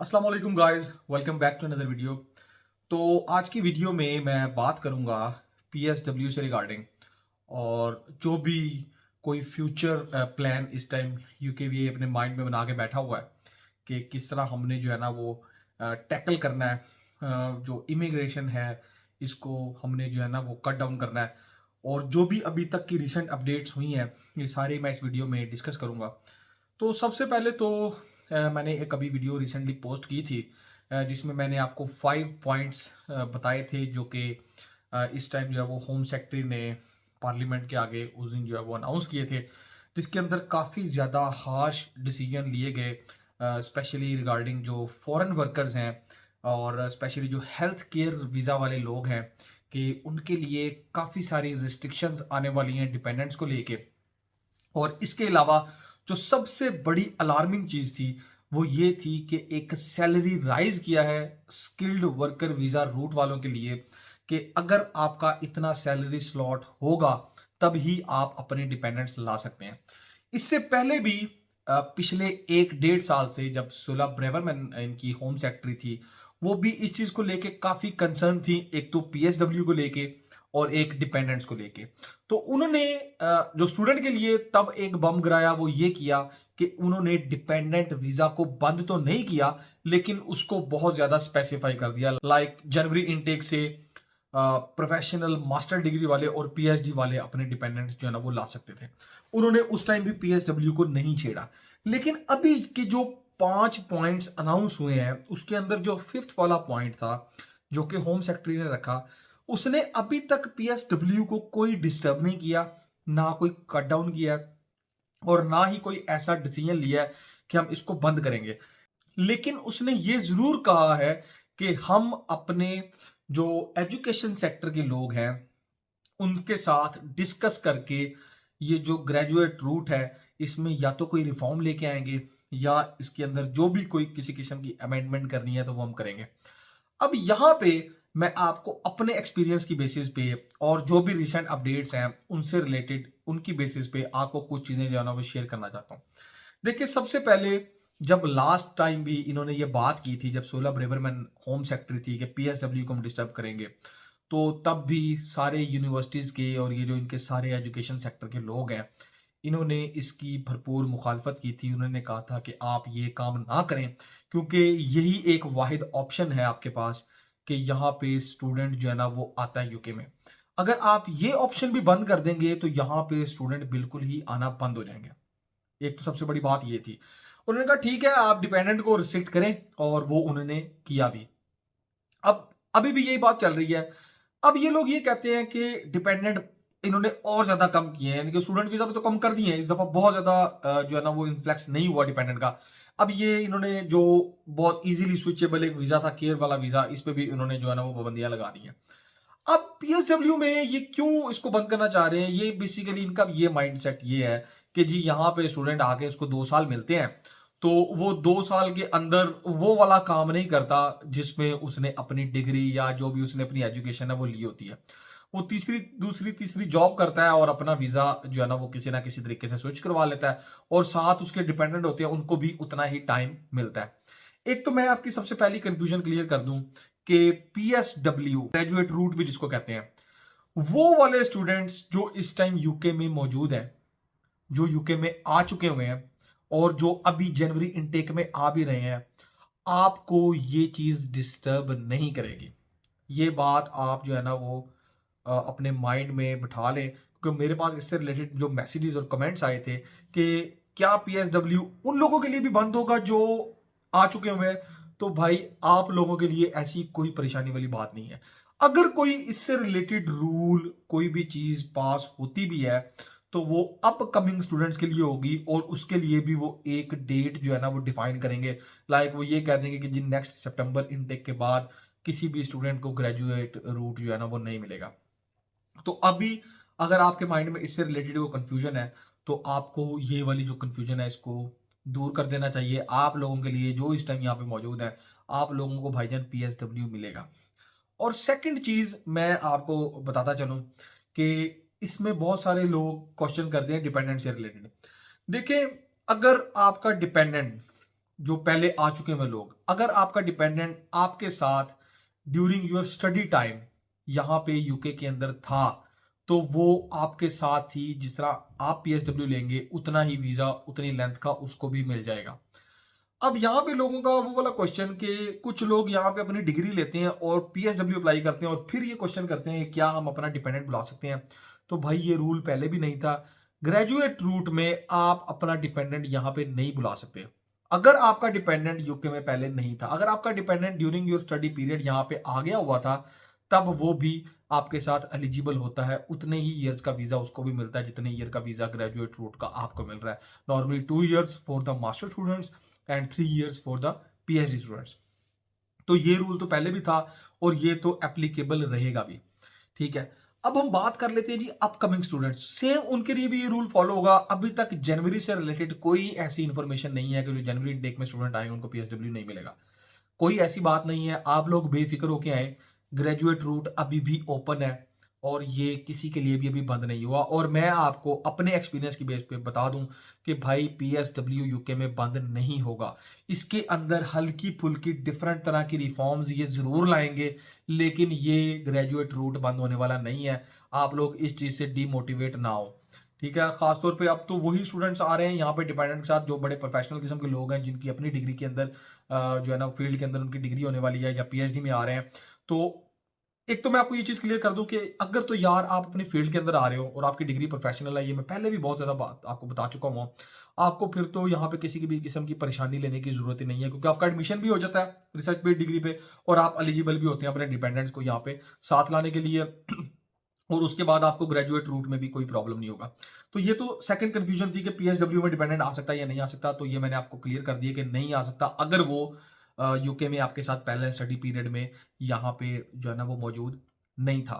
अस्सलाम वालेकुम guys, welcome back to another video. तो आज की वीडियो में मैं बात करूंगा पीएसडब्ल्यू से रिगार्डिंग और जो भी कोई फ्यूचर प्लान इस टाइम यूकेवीए अपने माइंड में बना के बैठा हुआ है कि किस तरह हमने जो है ना वो टैकल करना है। जो इमिग्रेशन है इसको हमने जो है ना वो कट डाउन करना है और जो भी अभी तक की रिसेंट अपडेट्स हुई हैं ये सारी मैं इस वीडियो में डिस्कस करूंगा। तो सबसे पहले तो मैंने एक अभी वीडियो रिसेंटली पोस्ट की थी जिसमें मैंने आपको 5 पॉइंट्स बताए थे जो कि इस टाइम जो है वो होम सेक्रेटरी ने पार्लियामेंट के आगे उस दिन जो है वो अनाउंस किए थे, जिसके अंदर काफ़ी ज़्यादा हार्श डिसीजन लिए गए, स्पेशली रिगार्डिंग जो फॉरेन वर्कर्स हैं और स्पेशली जो हेल्थ केयर वीज़ा वाले लोग हैं कि उनके लिए काफ़ी सारी रिस्ट्रिक्शंस आने वाली हैं डिपेंडेंट्स को लेके। और इसके अलावा जो सबसे बड़ी अलार्मिंग चीज थी वो ये थी कि एक सैलरी राइज किया है स्किल्ड वर्कर वीजा रूट वालों के लिए कि अगर आपका इतना सैलरी स्लॉट होगा तब ही आप अपने डिपेंडेंट्स ला सकते हैं। इससे पहले भी पिछले 1 डेढ़ साल से जब सुला ब्रेवरमैन इनकी होम सेक्रेटरी थी वो भी इस चीज को लेके काफी कंसर्न थी, एक तो पीएसडब्ल्यू को लेके और एक डिपेंडेंट्स को लेके। तो उन्होंने जो स्टूडेंट के लिए तब एक बम गिराया वो ये किया कि उन्होंने डिपेंडेंट वीजा को बंद तो नहीं किया लेकिन उसको बहुत ज्यादा स्पेसिफाई कर दिया, लाइक जनवरी इनटेक से प्रोफेशनल मास्टर डिग्री वाले और पीएचडी वाले अपने डिपेंडेंट्स जो है ना वो ला सकते थे। उन्होंने उस टाइम भी पीएसडब्ल्यू को नहीं छेड़ा। लेकिन अभी के जो 5 पॉइंट्स अनाउंस हुए हैं उसके अंदर जो फिफ्थ वाला पॉइंट था जो कि होम सेक्रेटरी ने रखा, उसने अभी तक पीएसडब्ल्यू को कोई डिस्टर्ब नहीं किया, ना कोई कट डाउन किया और ना ही कोई ऐसा डिसीजन लिया है कि हम इसको बंद करेंगे। लेकिन उसने ये जरूर कहा है कि हम अपने जो एजुकेशन सेक्टर के लोग हैं उनके साथ डिस्कस करके ये जो ग्रेजुएट रूट है इसमें या तो कोई रिफॉर्म लेके आएंगे या इसके अंदर जो भी कोई किसी किस्म की अमेंडमेंट करनी है तो वो हम करेंगे। अब यहाँ पे मैं आपको अपने एक्सपीरियंस की बेसिस पे और जो भी रिसेंट अपडेट्स हैं उनसे रिलेटेड उनकी बेसिस पे आपको कुछ चीजें जो है ना वो शेयर करना चाहता हूँ। देखिए, सबसे पहले जब लास्ट टाइम भी इन्होंने ये बात की थी जब सोलह ब्रेवरमैन होम सेक्रेटरी थी कि पीएसडब्ल्यू को हम डिस्टर्ब करेंगे, तो तब भी सारे यूनिवर्सिटीज के और ये जो इनके सारे एजुकेशन सेक्टर के लोग हैं इन्होंने इसकी भरपूर मुखालफत की थी। उन्होंने कहा था कि आप ये काम ना करें क्योंकि यही एक वाहिद ऑप्शन है आपके पास कि यहाँ पे स्टूडेंट जो है ना वो आता है यूके में। अगर आप ये ऑप्शन भी बंद कर देंगे तो यहाँ पे स्टूडेंट बिल्कुल ही आना बंद हो जाएंगे। एक तो सबसे बड़ी बात ये थी। उन्होंने कहा ठीक है आप डिपेंडेंट को रिस्ट्रिक्ट करें और वो उन्होंने किया भी। अब अभी भी यही बात चल रही है। अब ये लोग ये कहते हैं कि डिपेंडेंट इन्होंने और ज्यादा कम किए हैं, यानी कि स्टूडेंट वीजा पे तो कम कर दिए हैं, इस दफा बहुत ज्यादा जो है ना वो इन्फ्लेक्स नहीं हुआ डिपेंडेंट का। अब ये इन्होंने जो बहुत इजीली स्विचेबल एक वीजा था केयर वाला वीजा, इस पे भी इन्होंने जो है ना वो पाबंदियां लगा दी हैं। अब पीएसडब्ल्यू में ये क्यों इसको बंद करना चाह रहे हैं, ये बेसिकली इनका ये माइंडसेट ये है कि जी यहाँ पे स्टूडेंट आके इसको 2 साल मिलते हैं तो वो 2 साल के अंदर वो वाला काम नहीं करता जिसमें उसने अपनी डिग्री या जो भी उसने अपनी एजुकेशन है वो ली होती है। वो तीसरी दूसरी तीसरी जॉब करता है और अपना वीजा जो है ना वो किसी ना किसी तरीके से स्विच करवा लेता है और साथ उसके डिपेंडेंट होते हैं उनको भी उतना ही टाइम मिलता है। एक तो मैं आपकी सबसे पहली कंफ्यूजन क्लियर कर दूं कि पीएसडब्ल्यू ग्रेजुएट रूट भी जिसको कहते हैं वो वाले स्टूडेंट्स जो इस टाइम यूके में मौजूद हैं, जो यूके में आ चुके हुए हैं और जो अभी जनवरी इनटेक में आ भी रहे हैं, आपको ये चीज डिस्टर्ब नहीं करेगी। ये बात आप जो है ना वो अपने माइंड में बिठा लें क्योंकि मेरे पास इससे रिलेटेड जो मैसेजेस और कमेंट्स आए थे कि क्या पीएसडब्ल्यू उन लोगों के लिए भी बंद होगा जो आ चुके हुए हैं। तो भाई आप लोगों के लिए ऐसी कोई परेशानी वाली बात नहीं है। अगर कोई इससे रिलेटेड रूल कोई भी चीज पास होती भी है तो वो अपकमिंग स्टूडेंट्स के लिए होगी और उसके लिए भी वो एक डेट जो है ना वो डिफाइन करेंगे। लाइक वो ये कह देंगे कि जी नेक्स्ट सितंबर इनटेक के बाद किसी भी स्टूडेंट को ग्रेजुएट रूट जो है ना वो नहीं मिलेगा। तो अभी अगर आपके माइंड में इससे रिलेटेड वो कंफ्यूजन है तो आपको ये वाली जो कंफ्यूजन है इसको दूर कर देना चाहिए। आप लोगों के लिए जो इस टाइम यहाँ पे मौजूद है आप लोगों को भाईजान पीएसडब्ल्यू मिलेगा। और सेकंड चीज मैं आपको बताता चलूं कि इसमें बहुत सारे लोग क्वेश्चन करते हैं डिपेंडेंट से रिलेटेड। देखिए, अगर आपका डिपेंडेंट जो पहले आ चुके हैं लोग, अगर आपका डिपेंडेंट आपके साथ ड्यूरिंग योर स्टडी टाइम यहाँ पे यूके के अंदर था, तो वो आपके साथ ही जिस तरह आप पीएसडब्ल्यू लेंगे उतना ही वीजा उतनी लेंथ का उसको भी मिल जाएगा। अब यहाँ पे लोगों का वो वाला क्वेश्चन कि कुछ लोग यहाँ पे अपनी डिग्री लेते हैं और पीएसडब्ल्यू अप्लाई करते हैं और फिर ये क्वेश्चन करते हैं कि क्या हम अपना डिपेंडेंट बुला सकते हैं। तो भाई ये रूल पहले भी नहीं था। ग्रेजुएट रूट में आप अपना डिपेंडेंट यहाँ पे नहीं बुला सकते। अगर आपका डिपेंडेंट यूके में पहले नहीं था, अगर आपका dependent during your study period यहाँ पे आ गया हुआ था, तब वो भी आपके साथ एलिजिबल होता है, उतने ही ईयर्स का वीजा उसको भी मिलता है जितने ईयर का वीजा ग्रेजुएट रूट का आपको मिल रहा है। Normally 2 years for the master students and 3 years for the PhD students. तो ये रूल तो पहले भी था और ये तो एप्लीकेबल रहेगा भी। ठीक है, अब हम बात कर लेते हैं जी अपकमिंग स्टूडेंट्स, सेम उनके लिए भी ये रूल फॉलो होगा। अभी तक जनवरी से रिलेटेड कोई ऐसी इंफॉर्मेशन नहीं है कि जो जनवरी इनटेक में स्टूडेंट आए उनको पीएसडब्ल्यू नहीं मिलेगा। कोई ऐसी बात नहीं है, आप लोग बेफिक्र होके आए। ग्रेजुएट रूट अभी भी ओपन है और ये किसी के लिए भी अभी बंद नहीं हुआ। और मैं आपको अपने एक्सपीरियंस की बेस पे बता दूं कि भाई पीएसडब्ल्यू यूके में बंद नहीं होगा। इसके अंदर हल्की फुल्की डिफरेंट तरह की रिफॉर्म्स ये जरूर लाएंगे, लेकिन ये ग्रेजुएट रूट बंद होने वाला नहीं है। आप लोग इस चीज से डीमोटिवेट ना हो। ठीक है, खासतौर पे अब तो वही स्टूडेंट्स आ रहे हैं यहाँ पे डिपेंडेंट के साथ जो बड़े प्रोफेशनल किस्म के लोग हैं, जिनकी अपनी डिग्री के अंदर जो है ना फील्ड के अंदर उनकी डिग्री होने वाली है या पीएचडी में आ रहे हैं। तो एक तो मैं आपको ये चीज क्लियर कर दूं कि अगर तो यार आप अपनी फील्ड के अंदर आ रहे हो और आपकी डिग्री प्रोफेशनल है, ये मैं पहले भी बहुत ज्यादा बात आपको बता चुका हूँ, आपको फिर तो यहाँ पे किसी की भी किस्म की परेशानी लेने की जरूरत ही नहीं है, क्योंकि आपका एडमिशन भी हो जाता है रिसर्च बेस्ड डिग्री पे और आप एलिजिबल भी होते हैं अपने डिपेंडेंट्स को यहाँ पे साथ लाने के लिए। और उसके बाद आपको ग्रेजुएट रूट में भी कोई प्रॉब्लम नहीं होगा। तो ये तो सेकंड कंफ्यूजन थी कि पीएसडब्ल्यू में डिपेंडेंट आ सकता है या नहीं आ सकता, तो ये मैंने आपको क्लियर कर दिया कि नहीं आ सकता अगर वो यूके में आपके साथ पहले स्टडी पीरियड में यहाँ पे जो है ना वो मौजूद नहीं था।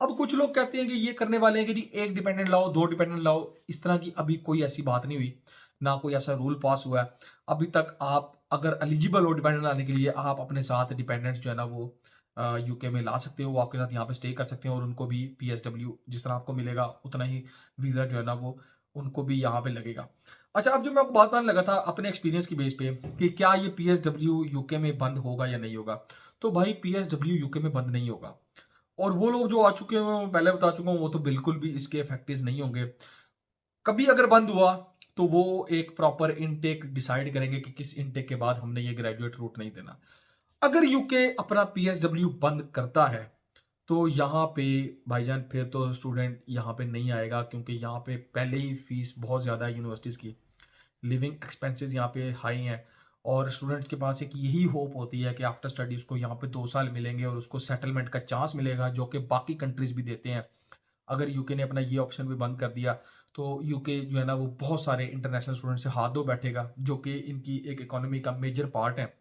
अब कुछ लोग कहते हैं कि ये करने वाले हैं कि जी एक डिपेंडेंट लाओ, दो डिपेंडेंट लाओ। इस तरह की अभी कोई ऐसी बात नहीं हुई, ना कोई ऐसा रूल पास हुआ है अभी तक। आप अगर एलिजिबल हो डिपेंडेंट लाने के लिए, आप अपने साथ डिपेंडेंट्स जो है ना वो यूके में ला सकते हो, वो आपके साथ यहाँ पे स्टे कर सकते हैं और उनको भी पीएसडब्ल्यू जिस तरह आपको मिलेगा उतना ही वीजा जो है ना वो उनको भी यहाँ पे लगेगा। अच्छा, अब जो मैं आपको बात करने लगा था अपने एक्सपीरियंस की बेस पे कि क्या ये पीएसडब्ल्यू यूके में बंद होगा या नहीं होगा, तो भाई पीएसडब्ल्यू यूके में बंद नहीं होगा। और वो लोग जो आ चुके हैं मैं पहले बता चुका हूँ, वो तो बिल्कुल भी इसके इफेक्टिव नहीं होंगे। कभी अगर बंद हुआ तो वो एक प्रॉपर इनटेक डिसाइड करेंगे कि किस इनटेक के बाद हमने ये ग्रेजुएट रूट नहीं देना। अगर यूके अपना पीएसडब्ल्यू बंद करता है तो यहाँ पे भाईजान फिर तो स्टूडेंट यहाँ पे नहीं आएगा, क्योंकि यहाँ पे पहले ही फीस बहुत ज़्यादा है यूनिवर्सिटीज़ की, लिविंग एक्सपेंसेस यहाँ पे हाई हैं। और स्टूडेंट्स के पास एक यही होप होती है कि आफ्टर स्टडी उसको यहाँ पे 2 साल मिलेंगे और उसको सेटलमेंट का चांस मिलेगा, जो कि बाकी कंट्रीज भी देते हैं। अगर यूके ने अपना ये ऑप्शन भी बंद कर दिया तो यूके जो है ना वो बहुत सारे इंटरनेशनल स्टूडेंट से हाथ धो बैठेगा, जो कि इनकी एक इकोनॉमी का मेजर पार्ट है।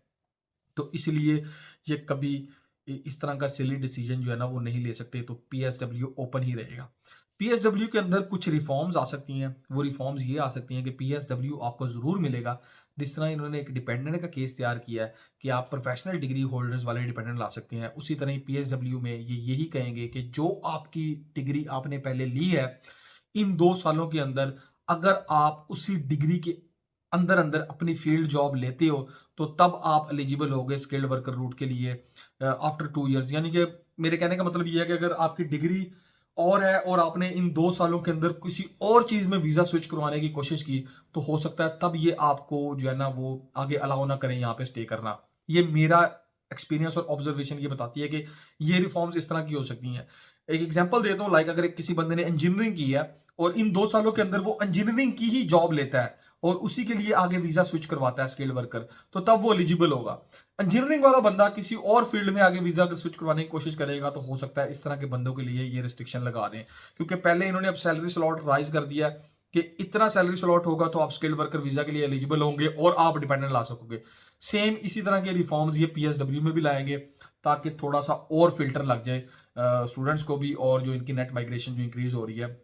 तो इसलिए ये कभी इस तरह का सिली डिसीजन जो है ना वो नहीं ले सकते, तो पीएसडब्ल्यू ओपन ही रहेगा। पीएसडब्ल्यू के अंदर कुछ रिफॉर्म्स आ सकती हैं, वो रिफॉर्म्स ये आ सकती हैं कि पीएसडब्ल्यू आपको जरूर मिलेगा। जिस तरह इन्होंने एक डिपेंडेंट का केस तैयार किया है कि आप प्रोफेशनल डिग्री होल्डर्स वाले डिपेंडेंट ला सकते हैं, उसी तरह ही पीएसडब्ल्यू में ये यही कहेंगे कि जो आपकी डिग्री आपने पहले ली है, इन 2 सालों के अंदर अगर आप उसी डिग्री के अंदर अंदर अपनी फील्ड जॉब लेते हो तो तब आप एलिजिबल हो गए स्किल्ड वर्कर रूट के लिए आफ्टर 2 इयर्स। यानी कि मेरे कहने का मतलब ये है कि अगर आपकी डिग्री और है और आपने इन 2 सालों के अंदर किसी और चीज में वीजा स्विच करवाने की कोशिश की, तो हो सकता है तब ये आपको जो है ना वो आगे अलाउ ना करें यहाँ पे स्टे करना। ये मेरा एक्सपीरियंस और ऑब्जर्वेशन ये बताती है कि ये रिफॉर्म्स इस तरह की हो सकती हैं। एक एग्जांपल देता हूँ, लाइक अगर किसी बंदे ने इंजीनियरिंग की है और इन 2 सालों के अंदर वो इंजीनियरिंग की ही जॉब लेता है और उसी के लिए आगे वीजा स्विच करवाता है स्किल्ड वर्कर, तो तब वो एलिजिबल होगा। इंजीनियरिंग वाला बंदा किसी और फील्ड में आगे वीजा स्विच करवाने की कोशिश करेगा, तो हो सकता है इस तरह के बंदों के लिए ये रिस्ट्रिक्शन लगा दें, क्योंकि पहले इन्होंने अब सैलरी स्लॉट राइज कर दिया है कि इतना सैलरी स्लॉट होगा तो आप स्किल्ड वर्कर वीजा के लिए एलिजिबल होंगे और आप डिपेंडेंट ला सकोगे। सेम इसी तरह के रिफॉर्म्स ये पीएसडब्ल्यू में भी लाएंगे ताकि थोड़ा सा और फिल्टर लग जाए स्टूडेंट्स को भी, और जो इनकी नेट माइग्रेशन जो इंक्रीज हो रही है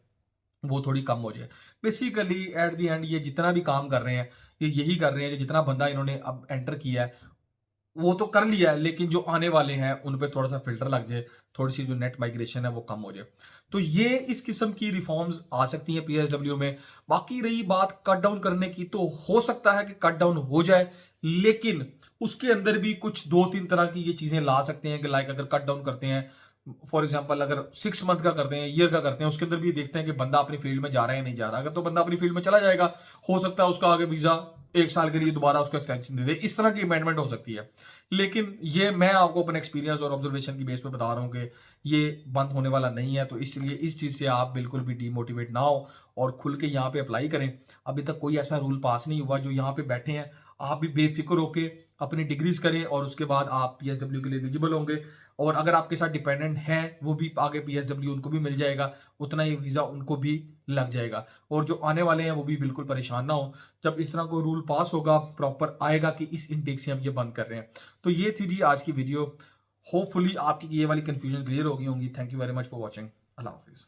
वो थोड़ी कम हो जाए। बेसिकली एट द एंड ये जितना भी काम कर रहे हैं ये यही कर रहे हैं कि जितना बंदा इन्होंने अब एंटर किया है वो तो कर लिया है, लेकिन जो आने वाले हैं उन पे थोड़ा सा फिल्टर लग जाए, थोड़ी सी जो नेट माइग्रेशन है वो कम हो जाए। तो ये इस किस्म की रिफॉर्म्स आ सकती हैं पीएसडब्ल्यू में। बाकी रही बात कट डाउन करने की, तो हो सकता है कि कट डाउन हो जाए, लेकिन उसके अंदर भी कुछ 2-3 तरह की ये चीजें ला सकते हैं कि लाइक अगर कट डाउन करते हैं, फॉर एग्जांपल अगर 6 मंथ का करते हैं, ईयर का करते हैं, उसके अंदर भी देखते हैं कि बंदा अपनी फील्ड में जा रहा है या नहीं जा रहा। अगर तो बंदा अपनी फील्ड में चला जाएगा, हो सकता है उसका आगे वीजा 1 साल के लिए दोबारा उसको एक्सटेंशन दे दे, इस तरह की अमेंडमेंट हो सकती है। लेकिन ये मैं आपको अपने एक्सपीरियंस और ऑब्जर्वेशन की बेस पे बता रहा हूँ कि ये बंद होने वाला नहीं है, तो इसलिए इस चीज से आप बिल्कुल भी डीमोटिवेट ना हो और खुल के यहाँ पे अप्लाई करें। अभी तक कोई ऐसा रूल पास नहीं हुआ। जो यहाँ पे बैठे हैं, आप भी बेफिक्र होके अपनी डिग्रीज करें और उसके बाद आप पीएसडब्ल्यू के लिए एलिजिबल होंगे। और अगर आपके साथ डिपेंडेंट है, वो भी आगे पीएसडब्ल्यू उनको भी मिल जाएगा, उतना ही वीजा उनको भी लग जाएगा। और जो आने वाले हैं वो भी बिल्कुल परेशान ना हो। जब इस तरह कोई रूल पास होगा, प्रॉपर आएगा कि इस इनटेक से हम ये बंद कर रहे हैं। तो ये थी जी आज की वीडियो। होपफुली आपकी ये वाली कंफ्यूजन क्लियर हो गई होंगी। Thank you very much for watching. Allah Hafiz.